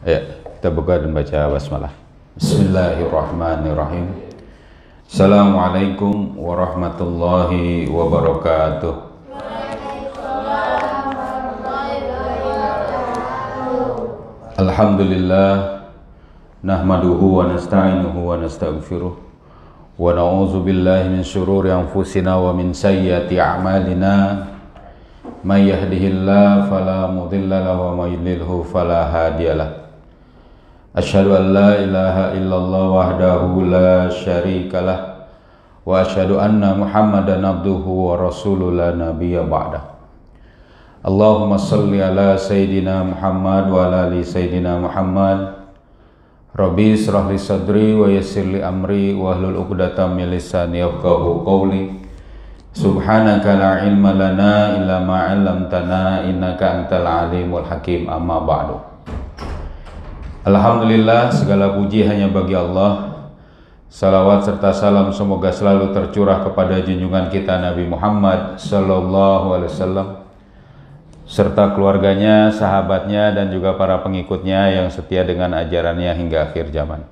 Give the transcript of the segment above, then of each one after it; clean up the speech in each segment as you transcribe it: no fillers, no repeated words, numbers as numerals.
Ya, kita buka dan baca basmalah. Bismillahirrahmanirrahim. Assalamualaikum warahmatullahi wabarakatuh. Alhamdulillah, nahmaduhu wa nasta'inuhu wa nastaghfiruh wa na'udzu billahi min syururi anfusina wa min sayyiati a'malina. May yahdihillahu fala mudilla lahu wa may yudlilhu fala hadiyalah. Asyhadu an la ilaha illallah wahdahu la syarikalah wa asyhadu anna Muhammadan abduhu wa rasuluhu la nabiyya ba'dah. Allahumma salli ala Sayyidina Muhammad wa ala ali Sayyidina Muhammad. Rabbi israh li sadri wa yassir li amri wa hlul 'uqdatam min lisani yafqahu qawli. Subhanaka la ilma lana illa ma 'allamtana innaka antal alimul hakim. Amma ba'du. Alhamdulillah, segala puji hanya bagi Allah. Salawat serta salam semoga selalu tercurah kepada junjungan kita Nabi Muhammad sallallahu alaihi wasallam serta keluarganya, sahabatnya, dan juga para pengikutnya yang setia dengan ajarannya hingga akhir zaman.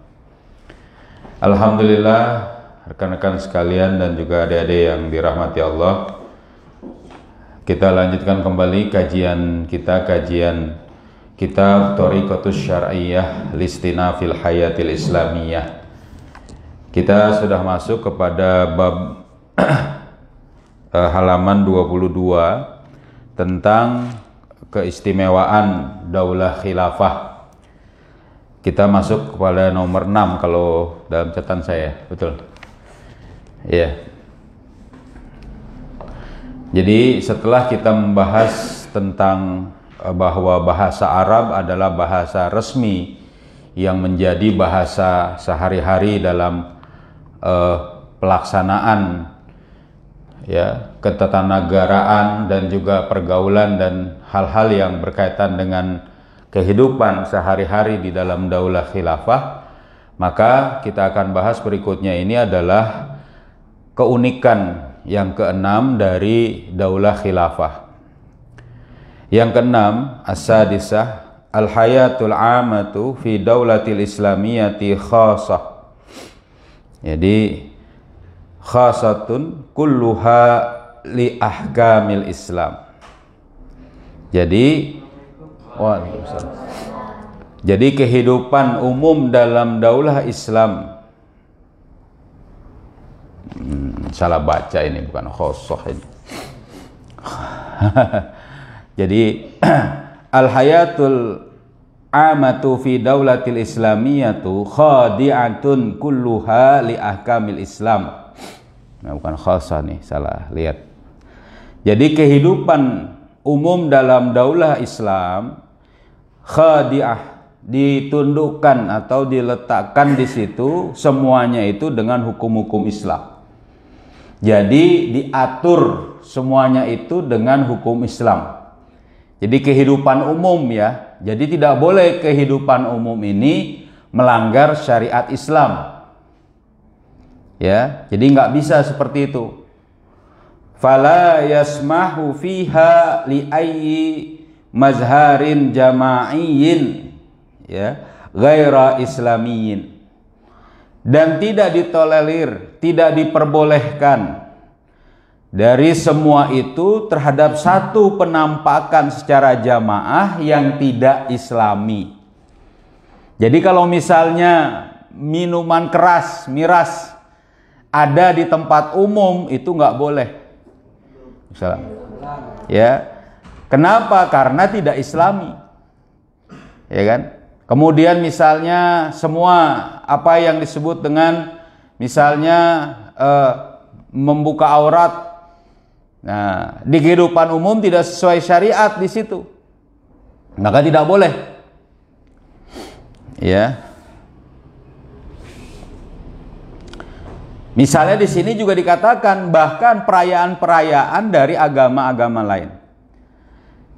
Alhamdulillah, rekan-rekan sekalian dan juga adik-adik yang dirahmati Allah, kita lanjutkan kembali kajian Kitab Thariqatus Syar'iyyah Listinafil Hayatil Islamiyah. Kita sudah masuk kepada bab halaman 22 tentang keistimewaan Daulah Khilafah. Kita masuk kepada nomor 6 kalau dalam catatan saya, betul? Iya. Jadi setelah kita membahas tentang bahwa bahasa Arab adalah bahasa resmi yang menjadi bahasa sehari-hari dalam pelaksanaan ya ketatanegaraan dan juga pergaulan dan hal-hal yang berkaitan dengan kehidupan sehari-hari di dalam Daulah Khilafah, maka kita akan bahas berikutnya ini adalah keunikan yang keenam dari Daulah Khilafah. Yang keenam, as-sadisah, al-hayatul amatu fi daulatil islamiyati khasah. Jadi khasatun kulluha li ahkamil Islam. Jadi kehidupan umum dalam daulah Islam, salah baca ini, bukan khasah ini. Jadi al-hayatul amatu fi daulatil islamiyatu khadi'atun kulluha li ahkamil Islam. Nah, bukan khasah nih, salah lihat. Jadi kehidupan umum dalam daulah Islam khadi'ah, ditundukkan atau diletakkan di situ semuanya itu dengan hukum-hukum Islam. Jadi diatur semuanya itu dengan hukum Islam. Jadi kehidupan umum ya. Jadi tidak boleh kehidupan umum ini melanggar syariat Islam. Ya, jadi nggak bisa seperti itu. Fala yasmahu fiha li ayyi mazharin jama'iyyin ya, ghaira islamiyyin. Dan tidak ditolerir, tidak diperbolehkan dari semua itu terhadap satu penampakan secara jamaah yang tidak Islami. Jadi kalau misalnya minuman keras, miras ada di tempat umum, itu nggak boleh. Misalnya, ya, kenapa? Karena tidak Islami, ya kan? Kemudian misalnya semua apa yang disebut dengan misalnya membuka aurat. Nah, di kehidupan umum tidak sesuai syariat di situ, maka tidak boleh. Ya. Misalnya di sini juga dikatakan bahkan perayaan-perayaan dari agama-agama lain.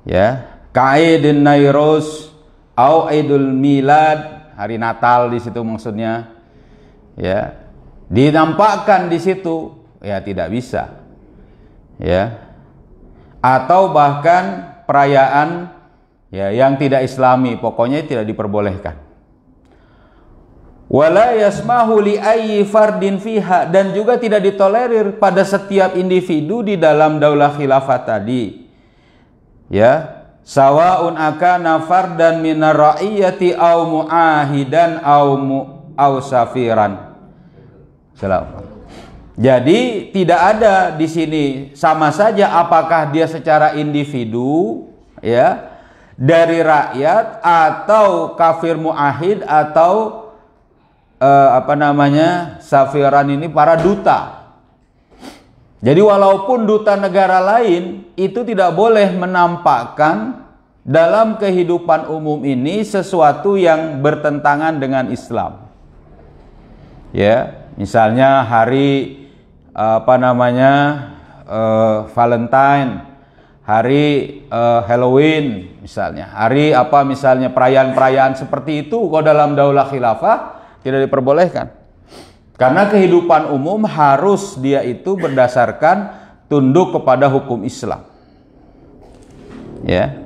Ya, Ka'idin Nairus au Idul Milad, hari Natal di situ maksudnya. Ya. Dinampakkan di situ, ya tidak bisa. Ya, atau bahkan perayaan Ya, yang tidak islami, pokoknya tidak diperbolehkan. Wala yasmahu li ayyi fardin fiha, dan juga tidak ditolerir pada setiap individu di dalam daulah khilafah tadi. Ya, sawaun akana fardan minar ra'iyati au muahidan au safiran. Salam. Jadi tidak ada di sini, sama saja apakah dia secara individu, ya, dari rakyat atau kafir muahid atau safiran ini para duta. Jadi walaupun duta negara lain itu tidak boleh menampakkan dalam kehidupan umum ini sesuatu yang bertentangan dengan Islam. Ya, misalnya hari Valentine, hari Halloween misalnya, hari misalnya perayaan-perayaan seperti itu, kalau dalam daulah khilafah tidak diperbolehkan. Karena kehidupan umum harus dia itu berdasarkan tunduk kepada hukum Islam. Ya.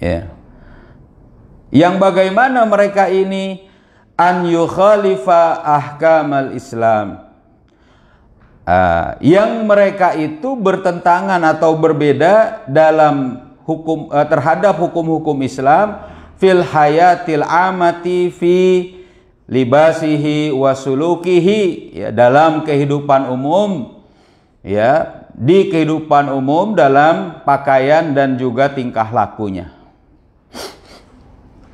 Ya. Yang bagaimana mereka ini an yukhalifa ahkamal Islam. Yang mereka itu bertentangan atau berbeda dalam hukum terhadap hukum-hukum Islam fil hayatil amati fi libasihi wa sulukihi, ya, dalam kehidupan umum, ya, di kehidupan umum dalam pakaian dan juga tingkah lakunya.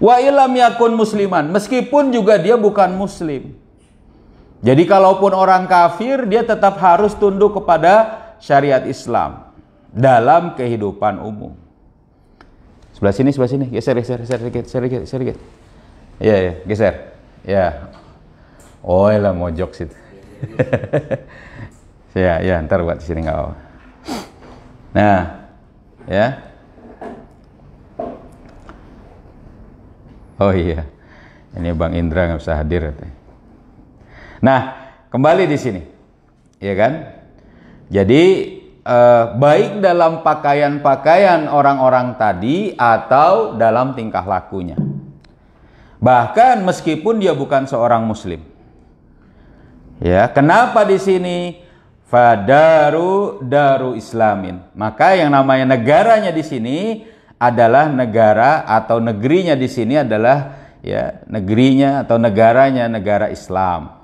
Wa ilam yakun musliman, meskipun juga dia bukan muslim. Jadi kalaupun orang kafir, dia tetap harus tunduk kepada syariat Islam dalam kehidupan umum. Sebelah sini, geser dikit. Iya, geser. Ya. Oh, lah mojok situ. ya, ntar buat di sini nggak apa. Nah, ya. Oh iya, ini Bang Indra nggak bisa hadir. Nah, kembali di sini, ya kan? Jadi baik dalam pakaian-pakaian orang-orang tadi atau dalam tingkah lakunya. Bahkan meskipun dia bukan seorang muslim. Ya, kenapa di sini daru islamin? Maka yang namanya negaranya di sini adalah negara atau negerinya di sini adalah, ya, negerinya atau negaranya negara Islam.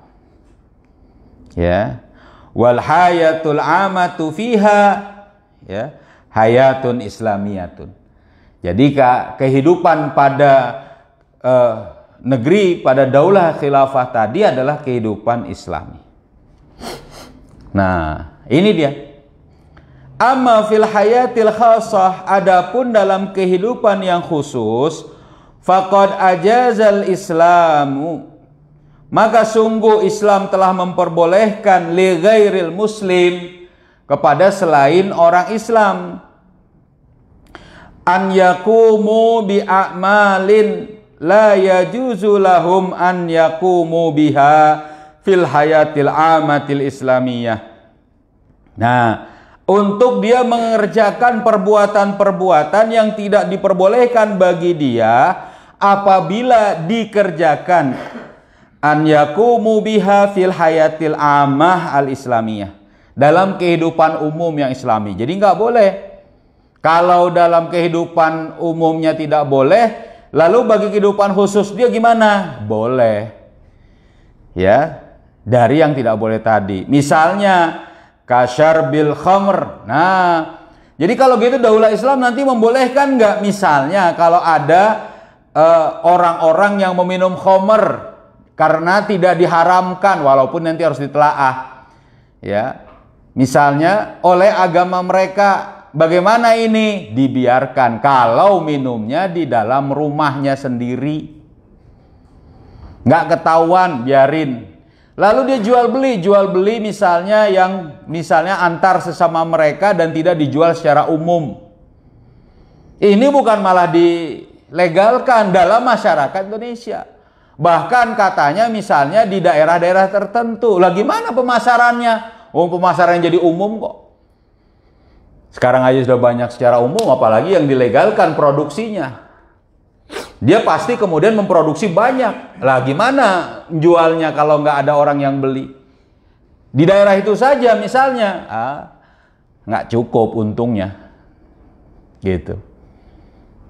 Ya. Wal hayatul amatu fiha, ya, hayatun islamiyatun. Jadi kehidupan pada negeri, pada daulah khilafah tadi adalah kehidupan Islami. Nah, ini dia. Amma fil hayatil khasah, adapun dalam kehidupan yang khusus, faqad ajazal islamu, maka sungguh Islam telah memperbolehkan li ghairil muslim, kepada selain orang Islam, an yakumu bi a'malin la yajuzu lahum an yakumu biha fil hayatil amatil islamiyah. Nah, untuk dia mengerjakan perbuatan-perbuatan yang tidak diperbolehkan bagi dia apabila dikerjakan an yakumu biha fil hayatil amah al islamiyah, dalam kehidupan umum yang Islami. Jadi nggak boleh. Kalau dalam kehidupan umumnya tidak boleh, lalu bagi kehidupan khusus dia gimana? Boleh. Ya, dari yang tidak boleh tadi. Misalnya kasyar bil khamr. Nah, jadi kalau gitu daulah Islam nanti membolehkan nggak? Misalnya kalau ada orang-orang yang meminum khamr karena tidak diharamkan, walaupun nanti harus ditelaah. Ya, misalnya oleh agama mereka, bagaimana ini? Dibiarkan kalau minumnya di dalam rumahnya sendiri, nggak ketahuan, biarin. Lalu dia jual beli misalnya antar sesama mereka dan tidak dijual secara umum. Ini bukan malah dilegalkan dalam masyarakat Indonesia. Bahkan katanya misalnya di daerah-daerah tertentu. Lah gimana pemasarannya? Oh, pemasaran jadi umum kok. Sekarang aja sudah banyak secara umum, apalagi yang dilegalkan produksinya. Dia pasti kemudian memproduksi banyak. Lah gimana jualnya kalau nggak ada orang yang beli? Di daerah itu saja misalnya, nggak cukup untungnya. Gitu.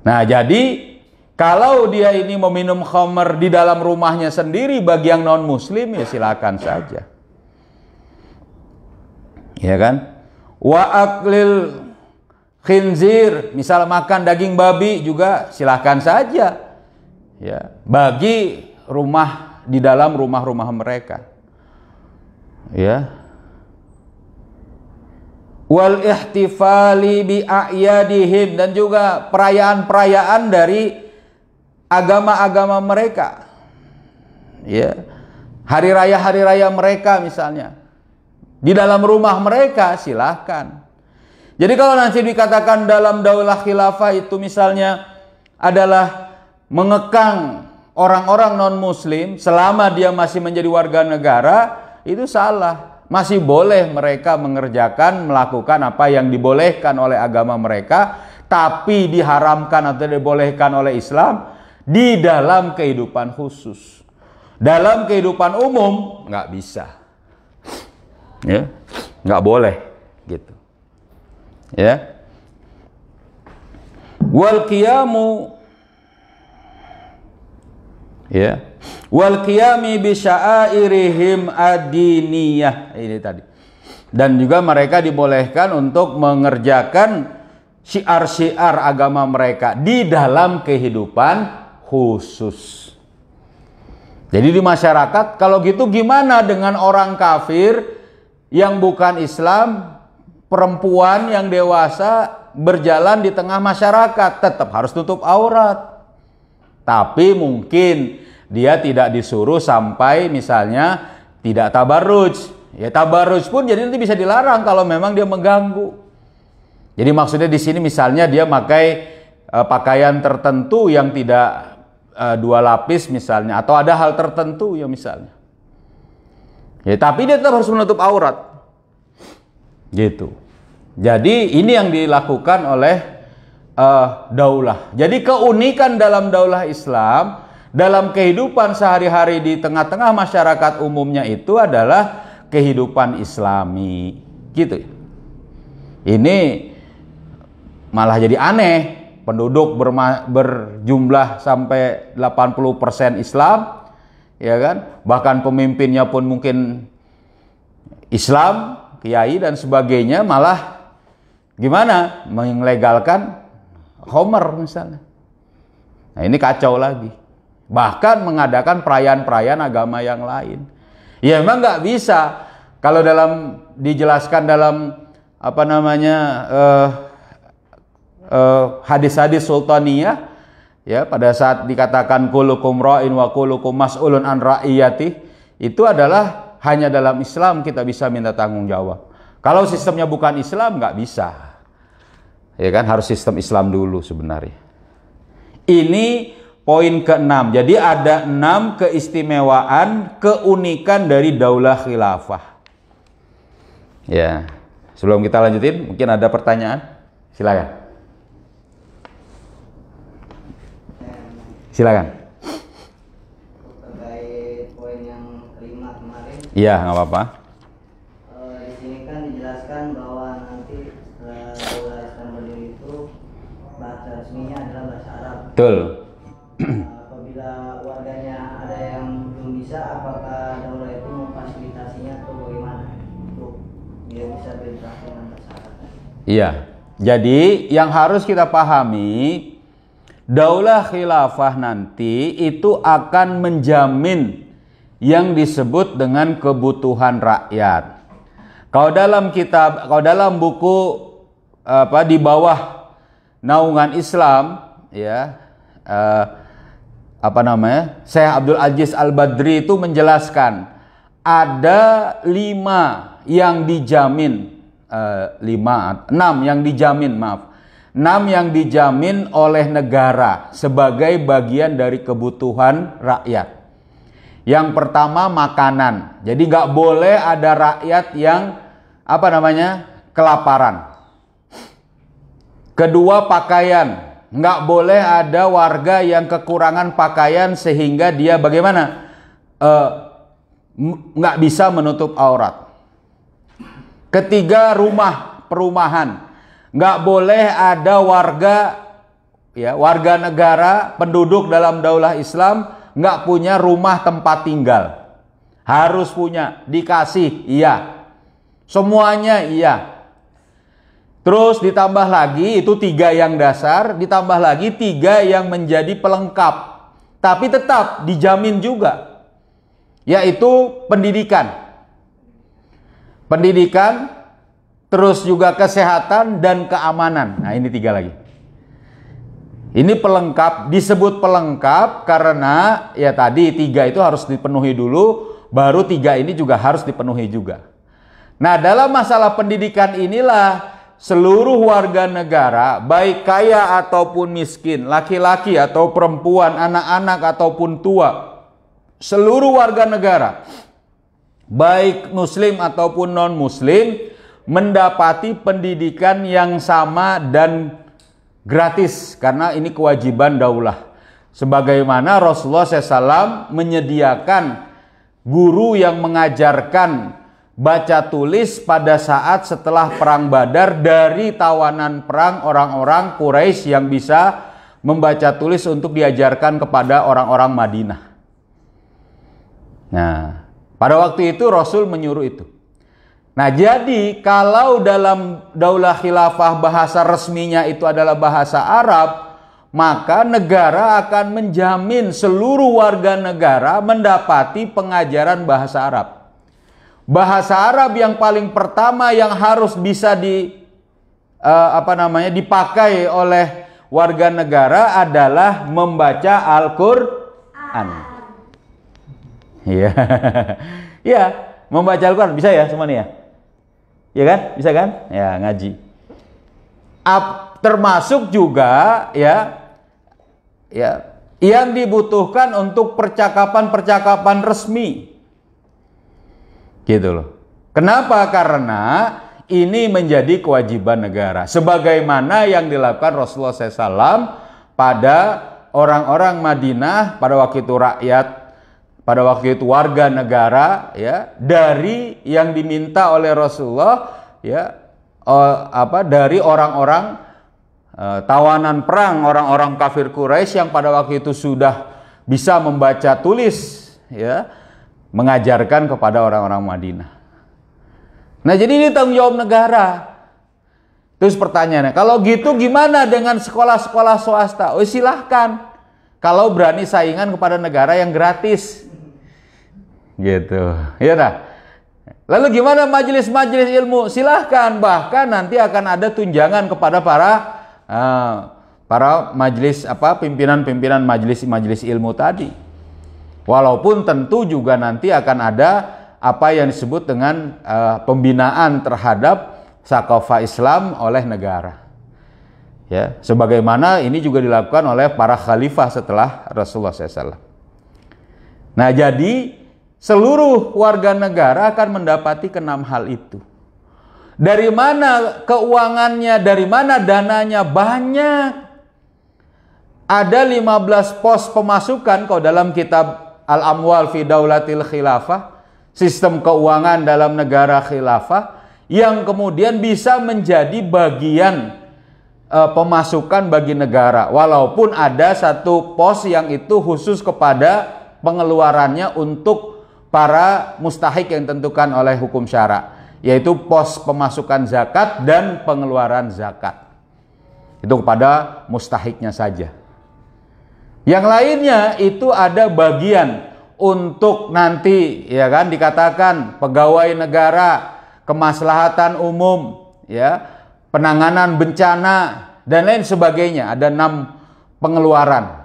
Nah jadi kalau dia ini meminum khamr di dalam rumahnya sendiri bagi yang non muslim, ya silakan saja. Ya kan? Wa aklil khinzir, misal makan daging babi juga silakan saja. Ya, bagi rumah di dalam rumah-rumah mereka. Ya. Wal ihtifali bi a'yadihim, dan juga perayaan-perayaan dari agama-agama mereka. Ya. Hari raya mereka misalnya. Di dalam rumah mereka silahkan. Jadi kalau nanti dikatakan dalam daulah khilafah itu misalnya adalah mengekang orang-orang non-muslim selama dia masih menjadi warga negara, itu salah. Masih boleh mereka melakukan apa yang dibolehkan oleh agama mereka, tapi diharamkan atau dibolehkan oleh Islam di dalam kehidupan khusus. Dalam kehidupan umum nggak bisa. Ya, nggak boleh gitu. Ya. Wal qiyamu, ya, wal qiyami bi sya'airihim ad-diniyah, ini tadi. Dan juga mereka dibolehkan untuk mengerjakan syiar-syiar agama mereka di dalam kehidupan khusus. Jadi di masyarakat, kalau gitu gimana dengan orang kafir yang bukan Islam, perempuan yang dewasa berjalan di tengah masyarakat, tetap harus tutup aurat. Tapi mungkin dia tidak disuruh sampai misalnya tidak tabarruj. Ya tabarruj pun jadi nanti bisa dilarang kalau memang dia mengganggu. Jadi maksudnya di sini misalnya dia pakai pakaian tertentu yang tidak 2 lapis misalnya, atau ada hal tertentu ya misalnya. Ya, tapi dia tetap harus menutup aurat. Gitu. Jadi ini yang dilakukan oleh daulah. Jadi keunikan dalam daulah Islam, dalam kehidupan sehari-hari di tengah-tengah masyarakat umumnya itu adalah kehidupan Islami. Gitu. Ini malah jadi aneh. Penduduk berjumlah sampai 80% Islam, ya kan? Bahkan pemimpinnya pun mungkin Islam, kiai dan sebagainya, malah gimana? Melegalkan khamr misalnya. Nah, ini kacau lagi. Bahkan mengadakan perayaan-perayaan agama yang lain. Ya memang nggak bisa. Kalau dijelaskan dalam apa namanya hadis-hadis sultaniyah, ya, pada saat dikatakan kullukum ra'in wa kullukum mas'ulun an ra'iyati, itu adalah hanya dalam Islam kita bisa minta tanggung jawab. Kalau sistemnya bukan Islam nggak bisa. Ya kan, harus sistem Islam dulu sebenarnya. Ini poin ke-6. Jadi ada 6 keistimewaan, keunikan dari daulah khilafah. Ya. Sebelum kita lanjutin, mungkin ada pertanyaan? Silakan. Silakan. Terkait poin yang kelima kemarin. Iya, nggak apa-apa. Di sini kan dijelaskan bahwa nanti setelah daulah Islam berdiri itu bahasa resminya adalah bahasa Arab. Betul. Apabila warganya ada yang belum bisa, apakah daulah itu memfasilitasinya atau bagaimana untuk dia bisa berinteraksi dengan bahasa Arab? Iya. Jadi yang harus kita pahami, daulah khilafah nanti itu akan menjamin yang disebut dengan kebutuhan rakyat. Kalau dalam buku di bawah naungan Islam, ya, Syekh Abdul Aziz Al-Badri itu menjelaskan ada 5 yang dijamin, 6 yang dijamin oleh negara sebagai bagian dari kebutuhan rakyat. Yang pertama makanan. Jadi nggak boleh ada rakyat yang kelaparan. Kedua, pakaian. Nggak boleh ada warga yang kekurangan pakaian sehingga dia bagaimana? Nggak bisa menutup aurat. Ketiga, perumahan. Nggak boleh ada warga negara, penduduk dalam daulah Islam nggak punya rumah tempat tinggal. Harus punya, dikasih, iya. Semuanya iya. Terus ditambah lagi, itu 3 yang dasar, ditambah lagi 3 yang menjadi pelengkap. Tapi tetap dijamin juga, yaitu pendidikan. Pendidikan, terus juga kesehatan dan keamanan. Nah, ini 3 lagi. Ini pelengkap, disebut pelengkap karena ya tadi 3 itu harus dipenuhi dulu, baru 3 ini juga harus dipenuhi juga. Nah, dalam masalah pendidikan inilah seluruh warga negara, baik kaya ataupun miskin, laki-laki atau perempuan, anak-anak ataupun tua, seluruh warga negara, baik muslim ataupun non-muslim, mendapati pendidikan yang sama dan gratis, karena ini kewajiban daulah. Sebagaimana Rasulullah SAW menyediakan guru yang mengajarkan baca tulis pada saat setelah perang Badar dari tawanan perang orang-orang Quraisy yang bisa membaca tulis untuk diajarkan kepada orang-orang Madinah. Nah, pada waktu itu Rasul menyuruh itu. Nah, jadi kalau dalam daulah khilafah bahasa resminya itu adalah bahasa Arab, maka negara akan menjamin seluruh warga negara mendapati pengajaran bahasa Arab. Bahasa Arab yang paling pertama yang harus bisa dipakai oleh warga negara adalah membaca Al-Qur'an. Iya. Ya, membaca Al-Qur'an bisa ya semuanya ya? Ya kan? Bisa kan? Ya, ngaji. Termasuk juga ya yang dibutuhkan untuk percakapan-percakapan resmi. Gitu loh. Kenapa? Karena ini menjadi kewajiban negara. Sebagaimana yang dilakukan Rasulullah SAW pada orang-orang Madinah pada waktu itu rakyat, pada waktu itu warga negara, ya, dari yang diminta oleh Rasulullah, ya, dari orang-orang tawanan perang, orang-orang kafir Quraisy yang pada waktu itu sudah bisa membaca tulis, ya, mengajarkan kepada orang-orang Madinah. Nah, jadi ini tanggung jawab negara. Terus pertanyaannya, kalau gitu gimana dengan sekolah-sekolah swasta? Oh, silahkan. Kalau berani saingan kepada negara yang gratis. Gitu. Ya dah. Lalu gimana majelis-majelis ilmu? Silahkan. Bahkan nanti akan ada tunjangan kepada para majelis pimpinan-pimpinan majelis ilmu tadi. Walaupun tentu juga nanti akan ada apa yang disebut dengan pembinaan terhadap sakofah Islam oleh negara. Ya, sebagaimana ini juga dilakukan oleh para khalifah setelah Rasulullah SAW. Nah, jadi seluruh warga negara akan mendapati ke-6 hal itu. Dari mana keuangannya, dari mana dananya? Banyak. Ada 15 pos pemasukan kalau dalam kitab Al-Amwal fi Daulatil Khilafah, sistem keuangan dalam negara khilafah, yang kemudian bisa menjadi bagian pemasukan bagi negara. Walaupun ada satu pos yang itu khusus kepada pengeluarannya untuk para mustahik yang ditentukan oleh hukum syara, yaitu pos pemasukan zakat dan pengeluaran zakat. Itu kepada mustahiknya saja. Yang lainnya itu ada bagian untuk nanti, ya kan, dikatakan pegawai negara, kemaslahatan umum, ya, penanganan bencana dan lain sebagainya. Ada 6 pengeluaran.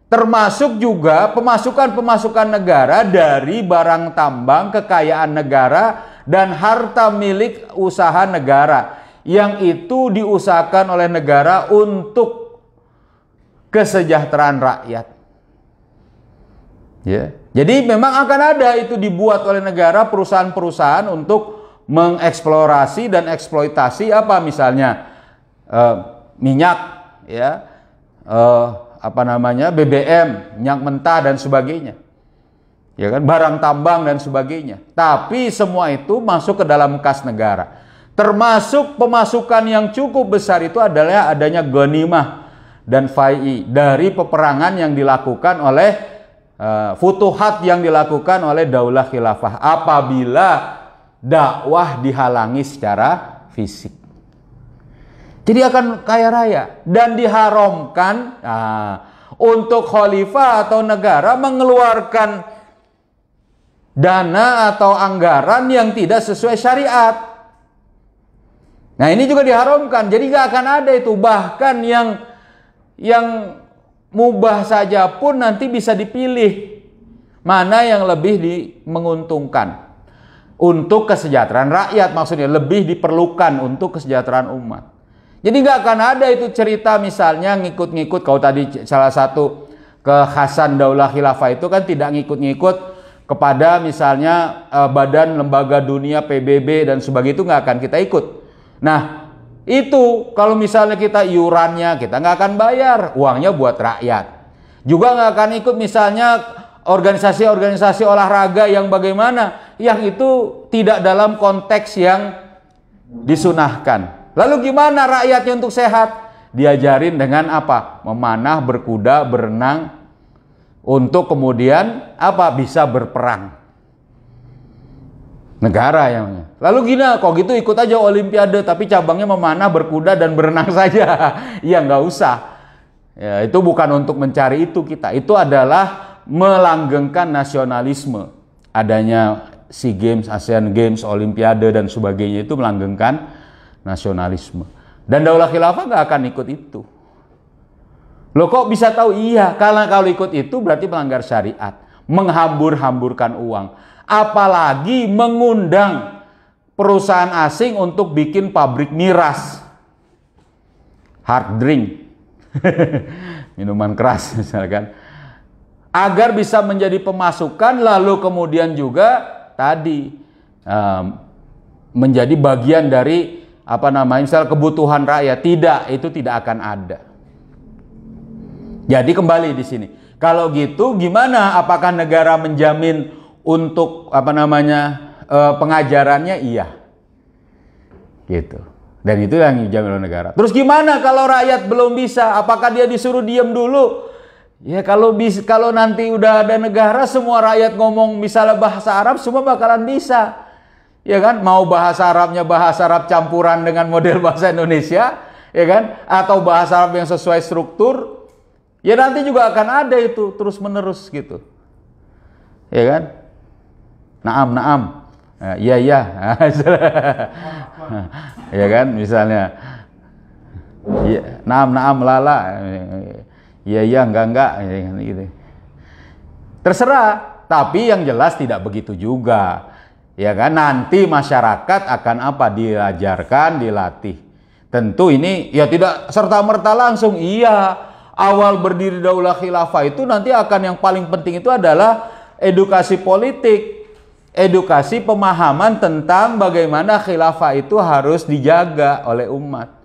Termasuk juga pemasukan-pemasukan negara dari barang tambang, kekayaan negara dan harta milik usaha negara yang itu diusahakan oleh negara untuk kesejahteraan rakyat. Ya. Jadi memang akan ada itu dibuat oleh negara, perusahaan-perusahaan untuk mengeksplorasi dan eksploitasi apa misalnya minyak, ya, BBM, minyak mentah dan sebagainya, ya kan, barang tambang dan sebagainya. Tapi semua itu masuk ke dalam kas negara. Termasuk pemasukan yang cukup besar itu adalah adanya ghanimah dan fai'i dari peperangan yang dilakukan oleh futuhat yang dilakukan oleh daulah khilafah apabila dakwah dihalangi secara fisik. Jadi akan kaya raya dan diharamkan untuk khalifah atau negara mengeluarkan dana atau anggaran yang tidak sesuai syariat. Nah, ini juga diharamkan. Jadi gak akan ada itu. Bahkan yang mubah saja pun nanti bisa dipilih mana yang lebih menguntungkan untuk kesejahteraan rakyat, maksudnya lebih diperlukan untuk kesejahteraan umat. Jadi nggak akan ada itu cerita misalnya ngikut-ngikut. Kalau tadi salah satu kekhasan daulah khilafah itu kan tidak ngikut-ngikut kepada misalnya badan lembaga dunia PBB dan sebagainya, itu nggak akan kita ikut. Nah, itu kalau misalnya kita iurannya kita nggak akan bayar, uangnya buat rakyat. Juga nggak akan ikut misalnya organisasi-organisasi olahraga yang bagaimana, yang itu tidak dalam konteks yang disunahkan. Lalu gimana rakyatnya untuk sehat? Diajarin dengan apa? Memanah, berkuda, berenang, untuk kemudian apa? Bisa berperang. Negara yang. Lalu gini, kok gitu ikut aja olimpiade tapi cabangnya memanah, berkuda dan berenang saja. Ya nggak usah. Ya, itu bukan untuk mencari itu kita. Itu adalah melanggengkan nasionalisme. Adanya SEA Games, ASEAN Games, olimpiade dan sebagainya itu melanggengkan nasionalisme. Dan daulah khilafah nggak akan ikut itu. Loh kok bisa tahu? Iya, karena kalau ikut itu berarti melanggar syariat, menghambur-hamburkan uang. Apalagi mengundang perusahaan asing untuk bikin pabrik miras, hard drink, minuman keras misalkan, agar bisa menjadi pemasukan, lalu kemudian juga tadi menjadi bagian dari misal kebutuhan rakyat. Tidak, itu tidak akan ada. Jadi kembali di sini, kalau gitu gimana? Apakah negara menjamin untuk pengajarannya? Iya, gitu. Dan itu yang dijamin oleh negara. Terus gimana kalau rakyat belum bisa? Apakah dia disuruh diam dulu? Ya kalau nanti udah ada negara, semua rakyat ngomong misalnya bahasa Arab, semua bakalan bisa. Ya kan? Mau bahasa Arabnya bahasa Arab campuran dengan model bahasa Indonesia, ya kan? Atau bahasa Arab yang sesuai struktur, ya nanti juga akan ada itu terus menerus gitu. Ya kan? Naam. Iya. Ya kan? Misalnya naam lala. Iya enggak gitu. Terserah, tapi yang jelas tidak begitu juga. Ya kan, nanti masyarakat akan diajarkan, dilatih. Tentu ini ya tidak serta-merta langsung. Iya, awal berdiri daulah khilafah itu nanti akan yang paling penting itu adalah edukasi politik, edukasi pemahaman tentang bagaimana khilafah itu harus dijaga oleh umat.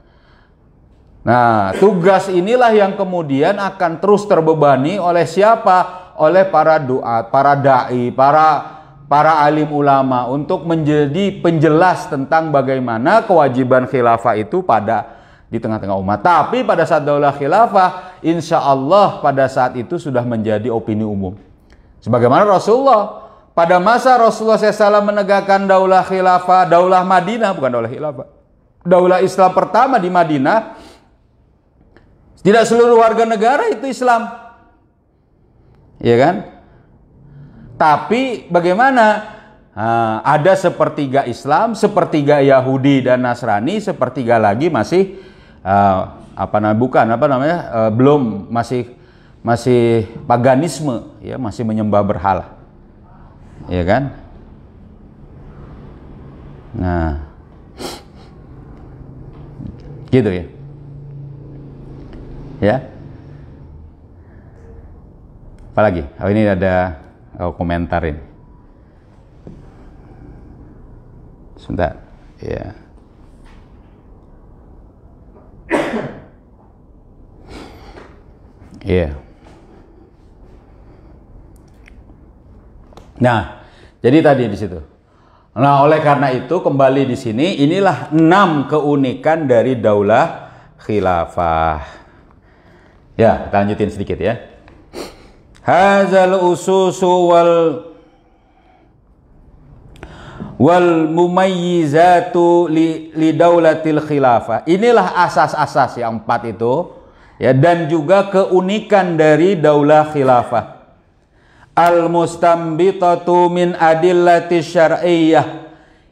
Nah, tugas inilah yang kemudian akan terus terbebani oleh siapa? Oleh para duat, para dai, para alim ulama untuk menjadi penjelas tentang bagaimana kewajiban khilafah itu di tengah-tengah umat. Tapi pada saat daulah khilafah, insya Allah pada saat itu sudah menjadi opini umum. Sebagaimana Rasulullah, pada masa Rasulullah SAW menegakkan daulah khilafah, daulah Madinah, bukan daulah khilafah, daulah Islam pertama di Madinah, tidak seluruh warga negara itu Islam. Ya kan? Tapi bagaimana? Ada sepertiga Islam, sepertiga Yahudi dan Nasrani, sepertiga lagi masih belum, masih paganisme, ya, masih menyembah berhala. Ya kan? Nah, gitu ya. Ya. Apalagi? Oh, ini ada komentar ini. Sebentar. Ya. Iya. Nah, jadi tadi di situ. Nah, oleh karena itu kembali di sini, inilah 6 keunikan dari daulah khilafah. Ya, kita lanjutin sedikit ya. Hazal ususu wal mumayyizatu li daulatil khilafah. Inilah asas-asas yang 4 itu ya, dan juga keunikan dari daulah khilafah. Al-mustambitatu min adillati syar'iyyah,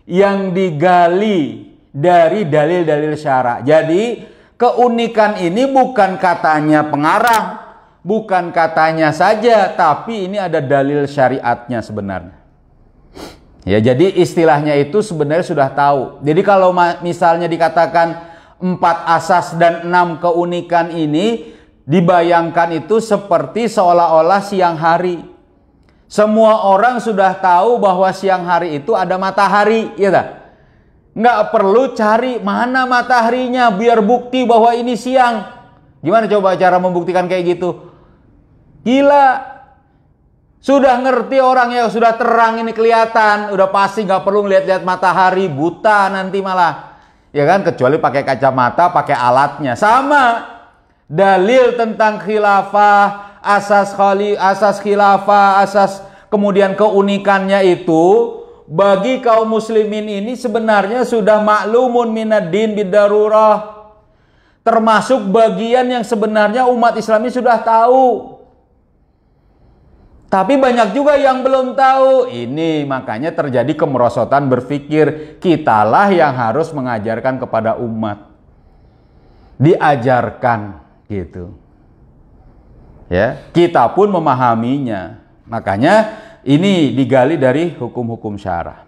yang digali dari dalil-dalil syara. Jadi keunikan ini bukan katanya pengarang, bukan katanya saja, tapi ini ada dalil syariatnya sebenarnya. Ya, jadi istilahnya itu sebenarnya sudah tahu. Jadi kalau misalnya dikatakan 4 asas dan 6 keunikan ini, dibayangkan itu seperti seolah-olah siang hari. Semua orang sudah tahu bahwa siang hari itu ada matahari, ya tak? Nggak perlu cari mana mataharinya biar bukti bahwa ini siang. Gimana coba cara membuktikan kayak gitu? Gila. Sudah ngerti orang ya, sudah terang ini kelihatan, udah pasti nggak perlu lihat-lihat matahari, buta nanti malah. Ya kan, kecuali pakai kacamata, pakai alatnya. Sama. Dalil tentang khilafah, asas khilafah, asas kemudian keunikannya itu bagi kaum muslimin ini sebenarnya sudah maklumun minad-din bidarurah. Termasuk bagian yang sebenarnya umat Islam ini sudah tahu. Tapi banyak juga yang belum tahu. Ini makanya terjadi kemerosotan berpikir, kitalah yang harus mengajarkan kepada umat. Diajarkan gitu. Ya, kita pun memahaminya. Makanya ini digali dari hukum-hukum syara.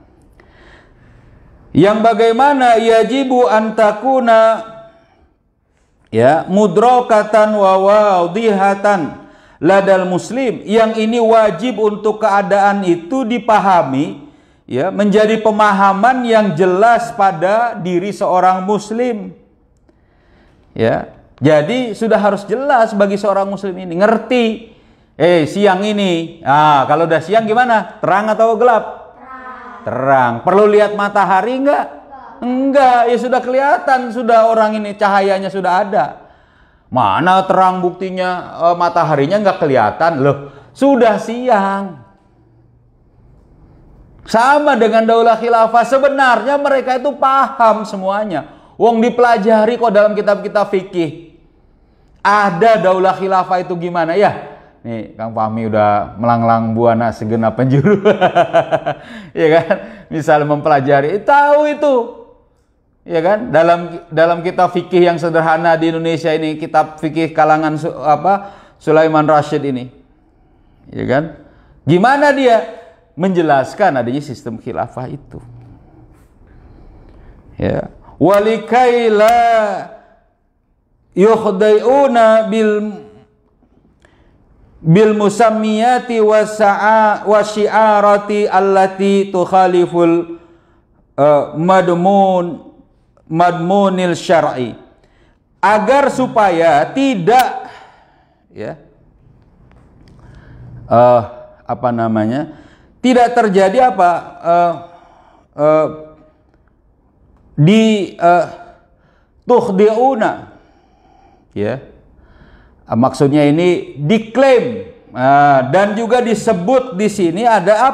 Yang bagaimana yajibu antakuna ya mudrakatan wa wadihatan ladal muslim, yang ini wajib untuk keadaan itu dipahami ya, menjadi pemahaman yang jelas pada diri seorang muslim. Ya. Jadi sudah harus jelas bagi seorang muslim ini, ngerti. Siang ini, kalau udah siang gimana? Terang atau gelap? Terang. Perlu lihat matahari enggak? Enggak, ya sudah kelihatan, sudah orang ini cahayanya sudah ada. Mana terang buktinya mataharinya enggak kelihatan? Loh, sudah siang. Sama dengan daulah khilafah, sebenarnya mereka itu paham semuanya. Wong dipelajari kok dalam kitab-kitab fikih. Ada daulah khilafah itu gimana ya? Nih, Kang Fahmi udah melanglang buana segenap penjuru. Ya kan? Misal mempelajari, tahu itu. Ya kan? Dalam kitab fikih yang sederhana di Indonesia ini, kitab fikih kalangan Sulaiman Rasyid ini. Ya kan? Gimana dia menjelaskan adanya sistem khilafah itu? Ya. Walikaila yukhdaiuna bil musammiyati wa syi'arati allati tukhaliful madmunil syar'i, agar supaya tidak ya tidak terjadi tukhdi'una ya. Maksudnya ini diklaim dan juga disebut di sini ada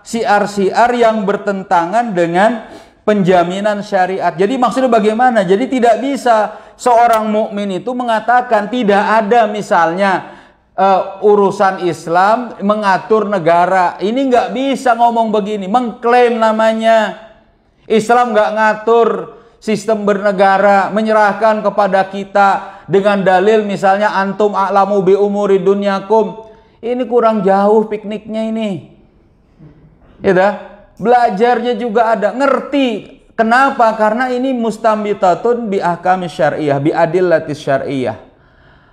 syiar-syiar yang bertentangan dengan penjaminan syariat. Jadi maksudnya bagaimana? Jadi tidak bisa seorang mukmin itu mengatakan tidak ada misalnya urusan Islam mengatur negara. Ini nggak bisa ngomong begini, mengklaim namanya. Islam nggak ngatur sistem bernegara, menyerahkan kepada kita dengan dalil misalnya antum a'lamu bi umuri dunyakum. Ini kurang jauh pikniknya ini. Ya dah, belajarnya juga ada, ngerti. Kenapa? Karena ini mustambitatun bi ahkami syar'iyyah, bi adillatis syar'iyyah.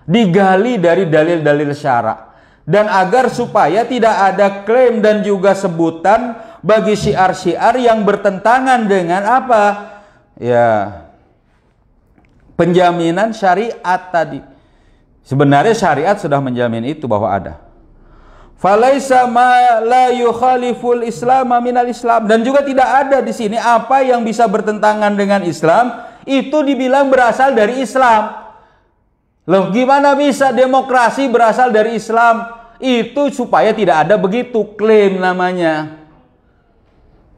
Digali dari dalil-dalil syara. Dan agar supaya tidak ada klaim dan juga sebutan bagi syiar-syiar yang bertentangan dengan ya penjaminan syariat tadi. Sebenarnya syariat sudah menjamin itu bahwa ada. Falaisa ma la yukhaliful Islam minal Islam, dan juga tidak ada di sini apa yang bisa bertentangan dengan Islam itu dibilang berasal dari Islam. Loh, gimana bisa demokrasi berasal dari Islam? Itu supaya tidak ada begitu klaim namanya.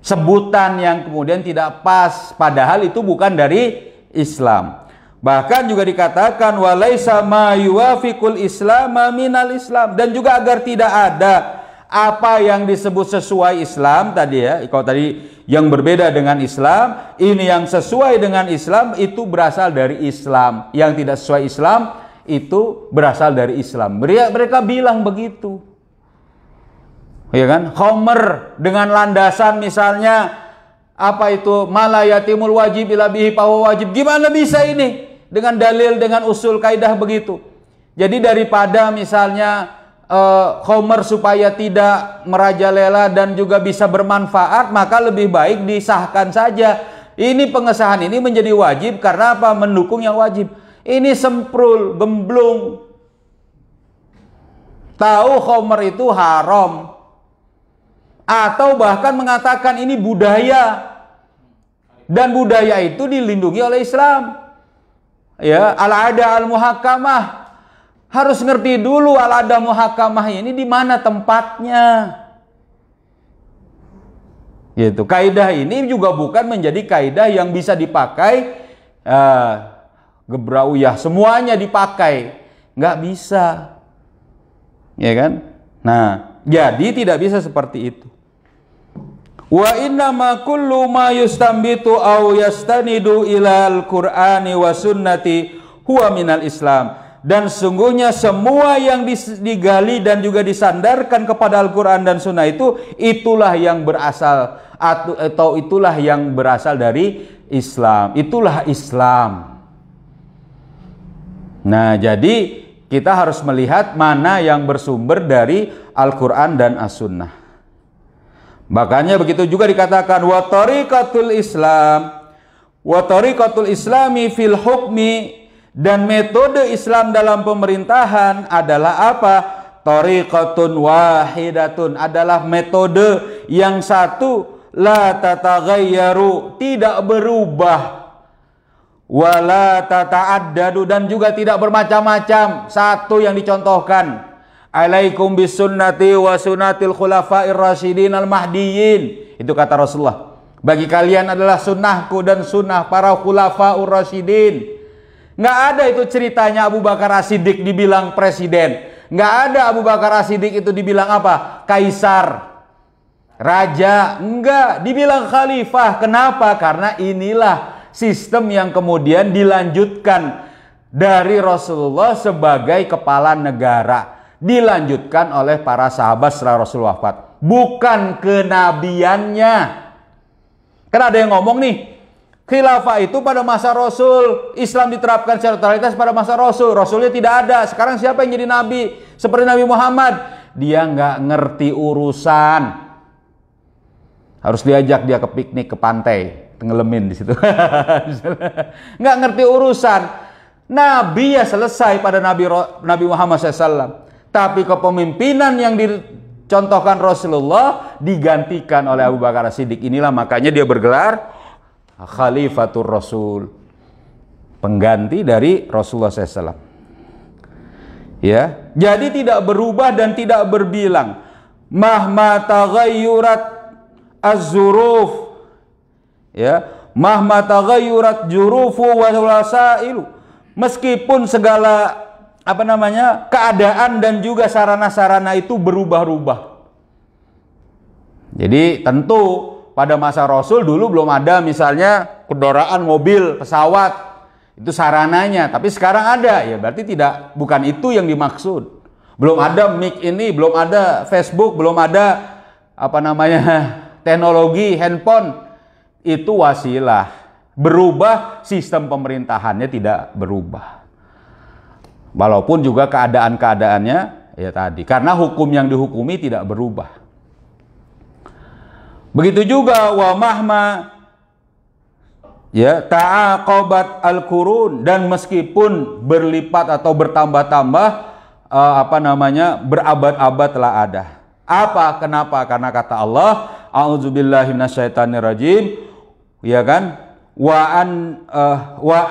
Sebutan yang kemudian tidak pas, padahal itu bukan dari Islam. Bahkan juga dikatakan walaisa ma yuwafiqul Islam minal Islam, dan juga agar tidak ada apa yang disebut sesuai Islam tadi ya. Kalau tadi yang berbeda dengan Islam, ini yang sesuai dengan Islam itu berasal dari Islam. Yang tidak sesuai Islam itu berasal dari Islam. Mereka bilang begitu. Ya kan? Khomer dengan landasan misalnya apa itu malayatimul wajib ila bihi fahuwa wajib. Gimana bisa ini? Dengan dalil, dengan usul kaidah begitu. Jadi daripada misalnya khomer supaya tidak merajalela dan juga bisa bermanfaat, maka lebih baik disahkan saja. Ini pengesahan ini menjadi wajib karena apa? Mendukung yang wajib. Ini semprul, gemblung. Tahu khomer itu haram. Atau bahkan mengatakan ini budaya. Dan budaya itu dilindungi oleh Islam. Ya, al-ada al-muhakkamah. Harus ngerti dulu al-ada muhakkamah ini di mana tempatnya. Gitu. Kaidah ini juga bukan menjadi kaidah yang bisa dipakai gebrauyah semuanya dipakai. Nggak bisa. Ya kan? Nah, jadi tidak bisa seperti itu. Wa inna ma kullu ma yustambitu aw yastanidu ila al-Qur'ani wa sunnati huwa minal Islam. Dan sungguhnya semua yang digali dan juga disandarkan kepada Al-Quran dan Sunnah itu, itulah yang berasal atau itulah yang berasal dari Islam. Itulah Islam. Nah, jadi kita harus melihat mana yang bersumber dari Al-Quran dan As-Sunnah. Makanya begitu juga dikatakan wa tariqatul islami fil hukmi, dan metode Islam dalam pemerintahan adalah apa? Tariqatun wahidatun, adalah metode yang satu, la tataghayyaru, tidak berubah, wala tata'addadu, dan juga tidak bermacam-macam. Satu yang dicontohkan, alaikum bisunnati wa sunnatil khulafair rasyidin al-mahdiyyin. Itu kata Rasulullah. Bagi kalian adalah sunnahku dan sunnah para khulafaur rasyidin. Nggak ada itu ceritanya Abu Bakar As-Siddiq dibilang presiden. Nggak ada Abu Bakar As-Siddiq itu dibilang apa? Kaisar, raja. Enggak, dibilang khalifah. Kenapa? Karena inilah sistem yang kemudian dilanjutkan dari Rasulullah sebagai kepala negara. Dilanjutkan oleh para sahabat setelah Rasul wafat, bukan kenabiannya. Kan ada yang ngomong nih, khilafah itu pada masa Rasul, Islam diterapkan secara totalitas pada masa Rasul. Rasulnya tidak ada. Sekarang siapa yang jadi nabi? Seperti Nabi Muhammad. Dia nggak ngerti urusan. Harus diajak dia ke piknik ke pantai, tenggelamin di situ. Nggak ngerti urusan. Nabi ya selesai pada Nabi Muhammad SAW. Tapi kepemimpinan yang dicontohkan Rasulullah digantikan oleh Abu Bakar As-Siddiq. Inilah makanya dia bergelar Khalifatur Rasul, pengganti dari Rasulullah SAW. Ya, jadi tidak berubah dan tidak berbilang. Mahma taghayyurat az-zuruf, ya, mahma taghayyurat jurufu wa wasailu. Meskipun segala keadaan dan juga sarana-sarana itu berubah-ubah. Jadi tentu pada masa Rasul dulu belum ada misalnya kendaraan, mobil, pesawat, itu sarananya. Tapi sekarang ada, ya berarti bukan itu yang dimaksud. Belum ada mic ini, belum ada Facebook, belum ada teknologi handphone. Itu wasilah. Berubah, sistem pemerintahannya tidak berubah. Walaupun juga keadaan-keadaannya ya tadi, karena hukum yang dihukumi tidak berubah. Begitu juga wa mahma Ya, ta'aqabat al-qurun, dan meskipun berlipat atau bertambah-tambah berabad-abad telah ada. Apa? Kenapa? Karena kata Allah, a'udzubillahi minasyaitonirrajim, ya kan? Wa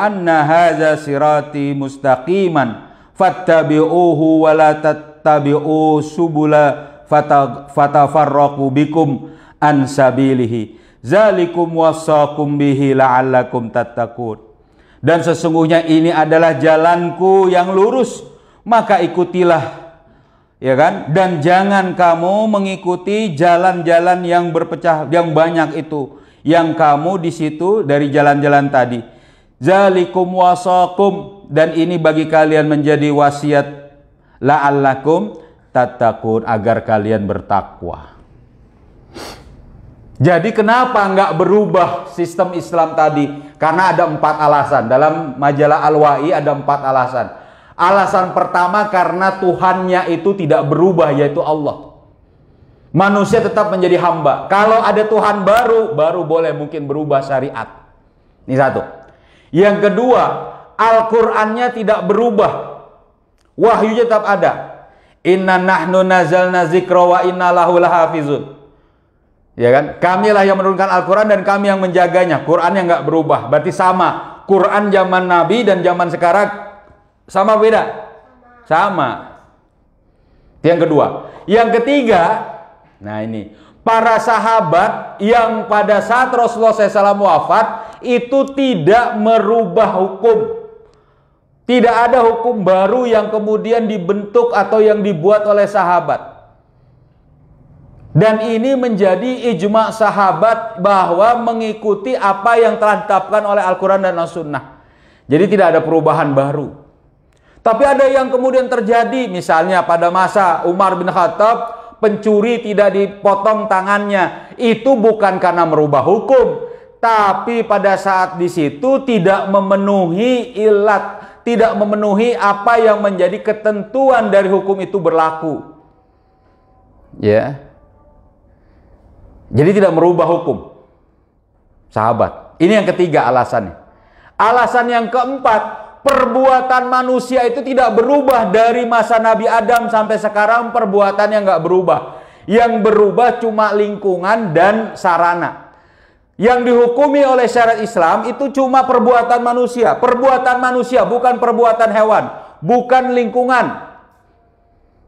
anna hadza sirati mustaqiman fattabi'uhu wa la tattabi'u subula fatafarraqu bikum an sabilihi. Zalikum wasaqum bihi la'allakum tattaqun. Dan sesungguhnya ini adalah jalanku yang lurus, maka ikutilah, ya kan? Dan jangan kamu mengikuti jalan-jalan yang berpecah, yang banyak itu, yang kamu di situ dari jalan-jalan tadi. Zalikum wasaqum, dan ini bagi kalian menjadi wasiat, la'allakum tattaqun, agar kalian bertakwa. Jadi kenapa nggak berubah sistem Islam tadi? Karena ada 4 alasan. Dalam majalah Al-Wa'i ada 4 alasan. Alasan pertama, karena Tuhannya itu tidak berubah, yaitu Allah. Manusia tetap menjadi hamba. Kalau ada Tuhan baru boleh mungkin berubah syariat. Ini satu. Yang kedua, Al-Qur'annya tidak berubah. Wahyunya tetap ada. Inna nahnu nazalna zikra wa inna lahu lahafizun. Ya kan? Kamilah yang menurunkan Al-Quran dan kami yang menjaganya. Quran yang nggak berubah. Berarti sama. Quran zaman Nabi dan zaman sekarang sama beda? Sama. Yang kedua. Yang ketiga, nah ini, para sahabat yang pada saat Rasulullah SAW wafat itu tidak merubah hukum. Tidak ada hukum baru yang kemudian dibentuk atau yang dibuat oleh sahabat. Dan ini menjadi ijma' sahabat bahwa mengikuti apa yang telah ditetapkan oleh Al-Quran dan As-Sunnah. Jadi tidak ada perubahan baru. Tapi ada yang kemudian terjadi, misalnya pada masa Umar bin Khattab, pencuri tidak dipotong tangannya. Itu bukan karena merubah hukum, tapi pada saat di situ tidak memenuhi ilat, tidak memenuhi apa yang menjadi ketentuan dari hukum itu berlaku. Ya. Jadi tidak merubah hukum. Sahabat. Ini yang ketiga alasannya. Alasan yang keempat, perbuatan manusia itu tidak berubah dari masa Nabi Adam sampai sekarang, perbuatan yang nggak berubah. Yang berubah cuma lingkungan dan sarana. Yang dihukumi oleh syariat Islam itu cuma perbuatan manusia. Perbuatan manusia, bukan perbuatan hewan. Bukan lingkungan.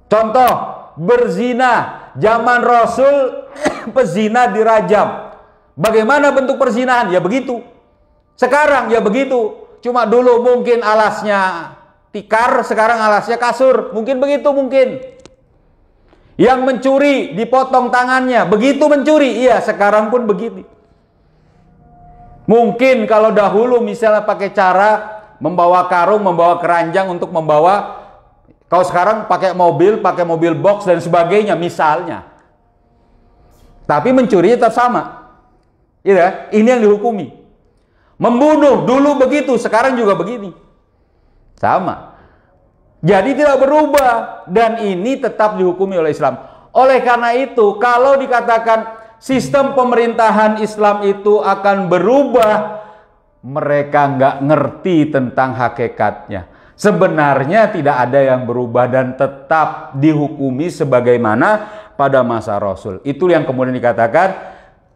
Contoh, berzina. Zaman Rasul, pezina dirajam. Bagaimana bentuk perzinahan? Ya begitu. Sekarang ya begitu. Cuma dulu mungkin alasnya tikar, sekarang alasnya kasur. Mungkin begitu mungkin. Yang mencuri dipotong tangannya. Begitu mencuri. Iya, sekarang pun begitu. Mungkin kalau dahulu misalnya pakai cara membawa karung, membawa keranjang untuk membawa. Kalau sekarang pakai mobil box dan sebagainya misalnya. Tapi mencurinya tetap sama. Ya, ini yang dihukumi. Membunuh dulu begitu, sekarang juga begini. Sama. Jadi tidak berubah dan ini tetap dihukumi oleh Islam. Oleh karena itu, kalau dikatakan sistem pemerintahan Islam itu akan berubah, mereka nggak ngerti tentang hakikatnya. Sebenarnya tidak ada yang berubah dan tetap dihukumi sebagaimana pada masa Rasul. Itu yang kemudian dikatakan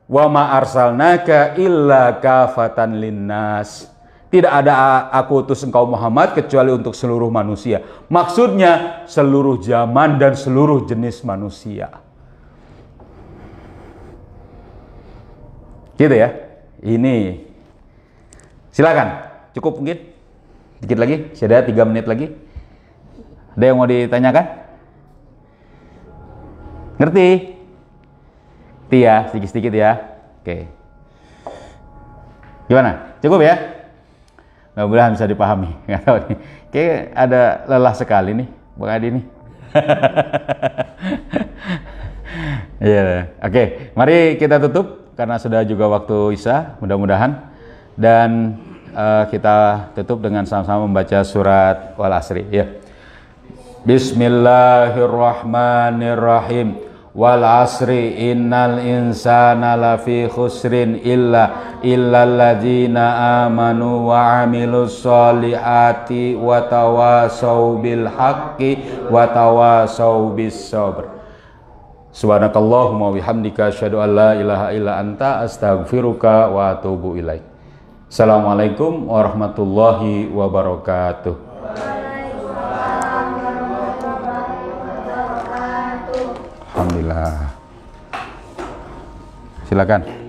wa ma arsalnaka illa kafatan linnas. Tidak ada aku utus engkau Muhammad kecuali untuk seluruh manusia. Maksudnya seluruh zaman dan seluruh jenis manusia. Gitu ya. Ini silakan. Cukup mungkin? Dikit lagi, sudah 3 menit lagi. Ada yang mau ditanyakan? Ngerti? Ngerti ya, sedikit-sedikit ya. Oke. Gimana? Cukup ya? Mudah-mudahan bisa dipahami. Nggak tahu nih. Kayak ada lelah sekali nih, Bang Adi nih. Iya. Oke, mari kita tutup karena sudah juga waktu Isya, mudah-mudahan. Dan kita tutup dengan sama-sama membaca surat Wal Asri ya. Bismillahirrahmanirrahim. wal asri innal insana lafi khusrin illal ladzina amanu wa amilus solihati wa tawasau bil haqqi wa tawasau bis sabr. Subhanakallahumma bihamdika asyhadu an la ilaha illa anta astaghfiruka wa atubu ilaik. Assalamualaikum warahmatullahi wabarakatuh. Alhamdulillah. Silakan.